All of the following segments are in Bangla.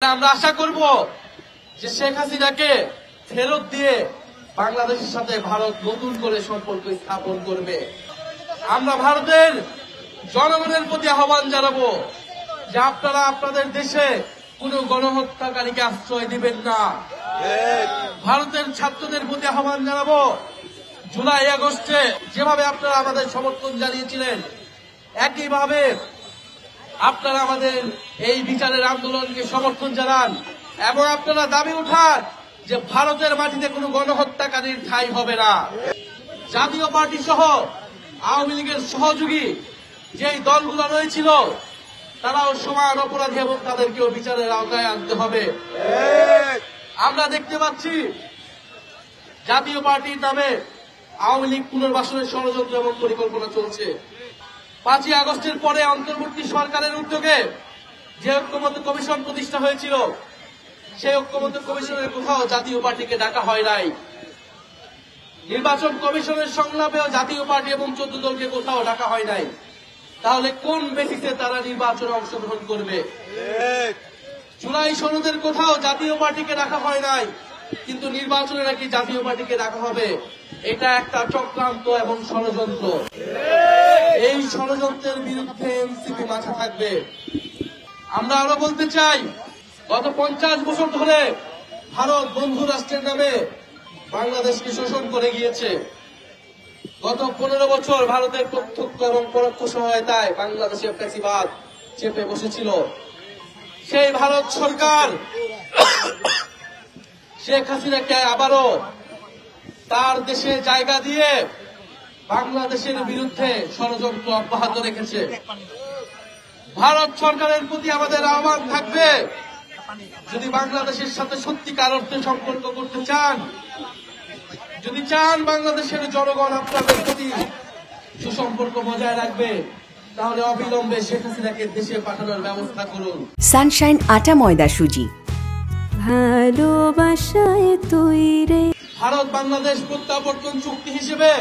আমরা আশা করব যে শেখ হাসিনাকে ফেরত দিয়ে বাংলাদেশের সাথে ভারত নতুন করে সম্পর্ক স্থাপন করবে। আমরা ভারতের জনগণের প্রতি আহ্বান জানাবো যে আপনারা আপনাদের দেশে কোনো গণহত্যাকারীকে আশ্রয় দিবেন না। ভারতের ছাত্রদের প্রতি আহ্বান জানাবো, জুলাই আগস্টে যেভাবে আপনারা আমাদের সমর্থন জানিয়েছিলেন একইভাবে আপনারা আমাদের এই বিচারের আন্দোলনকে সমর্থন জানান এবং আপনারা দাবি উঠান যে ভারতের মাটিতে কোনো গণহত্যাকারীর ঠাঁই হবে না। জাতীয় পার্টি সহ আওয়ামী লীগের সহযোগী যেই দলগুলো রয়েছিল তারাও সমান অপরাধী এবং তাদেরকেও বিচারের আওতায় আনতে হবে। আমরা দেখতে পাচ্ছি জাতীয় পার্টির নামে আওয়ামী লীগ পুনর্বাসনের ষড়যন্ত্র এবং পরিকল্পনা চলছে। 5ই আগস্টের পরে অন্তর্বর্তী সরকারের উদ্যোগে যে ঐক্যমত্য কমিশন প্রতিষ্ঠা হয়েছিল সেই ঐক্যমত্য কমিশনের কোথাও জাতীয় পার্টিকে ডাকা হয় নাই। নির্বাচন কমিশনের সংলাপেও জাতীয় পার্টি এবং 14 দলকে কোথাও ডাকা হয় নাই। তাহলে কোন বেসিসে তারা নির্বাচনে অংশগ্রহণ করবে? জুলাই সনদের কোথাও জাতীয় পার্টিকে ডাকা হয় নাই, কিন্তু নির্বাচনে নাকি জাতীয় পার্টিকে ডাকা হবে। এটা একটা চক্রান্ত এবং ষড়যন্ত্র। এই ষড়যন্ত্রের বিরুদ্ধে এনসিপি মাঠে থাকবে। আমরা আরো বলতে চাই, গত 50 বছর ধরে ভারত বন্ধু রাষ্ট্রের নামে বাংলাদেশকে শোষণ করে গিয়েছে। গত 15 বছর ভারতের প্রত্যক্ষ এবং পরোক্ষ সহায়তায় বাংলাদেশের ফ্যাসিবাদ চেপে বসেছিল। সেই ভারত সরকার শেখ হাসিনাকে আবারও তার দেশে জায়গা দিয়ে বাংলাদেশের বিরুদ্ধে ষড়যন্ত্র অব্যাহত রেখেছে। ভারত সরকারের প্রতি আমাদের আহ্বান থাকবে, যদি বাংলাদেশের সাথে সত্যিকার অর্থে সম্পর্ক করতে চান, যদি চান বাংলাদেশের জনগণ আপনাদের প্রতি সুসম্পর্ক বজায় রাখবে, তাহলে অবিলম্বে শেখ হাসিনাকে দেশে পাঠানোর ব্যবস্থা করুন। সানশাইন আটা ময়দা সুজি, ভালোবাসায় তৈরি। ভারত বাংলাদেশ প্রত্যাবর্তন চুক্তি হিসেবে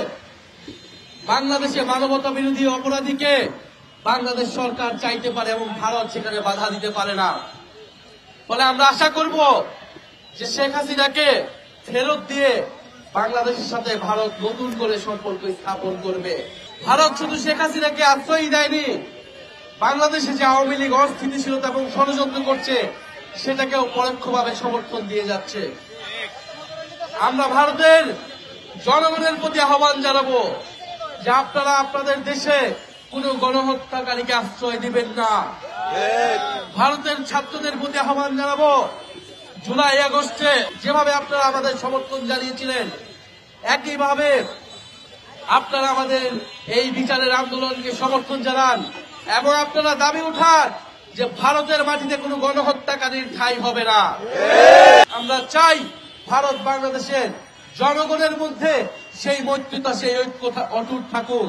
বাংলাদেশে মানবতা বিরোধী অপরাধীকে বাংলাদেশ সরকার চাইতে পারে এবং ভারত সেখানে বাধা দিতে পারে না। ফলে আমরা আশা করব যে শেখ হাসিনাকে ফেরত দিয়ে বাংলাদেশের সাথে ভারত নতুন করে সম্পর্ক স্থাপন করবে। ভারত শুধু শেখ হাসিনাকে আশ্রয় দেয়নি, বাংলাদেশে যে আওয়ামী লীগ অস্থিতিশীলতা এবং ষড়যন্ত্র করছে সেটাকেও পরোক্ষভাবে সমর্থন দিয়ে যাচ্ছে। আমরা ভারতের জনগণের প্রতি আহ্বান জানাবো যে আপনারা আপনাদের দেশে কোনো গণহত্যাকারীকে আশ্রয় দিবেন না। ভারতের ছাত্রদের প্রতি আহ্বান জানাবো, জুলাই আগস্টে যেভাবে আপনারা আমাদের সমর্থন জানিয়েছিলেন একইভাবে আপনারা আমাদের এই বিচারের আন্দোলনকে সমর্থন জানান এবং আপনারা দাবি উঠান যে ভারতের মাটিতে কোনো গণহত্যাকারীর ঠাঁই হবে না। আমরা চাই ভারত বাংলাদেশের জনগণের মধ্যে সেই মৈত্রতা, সেই ঐক্য অটুট থাকুক।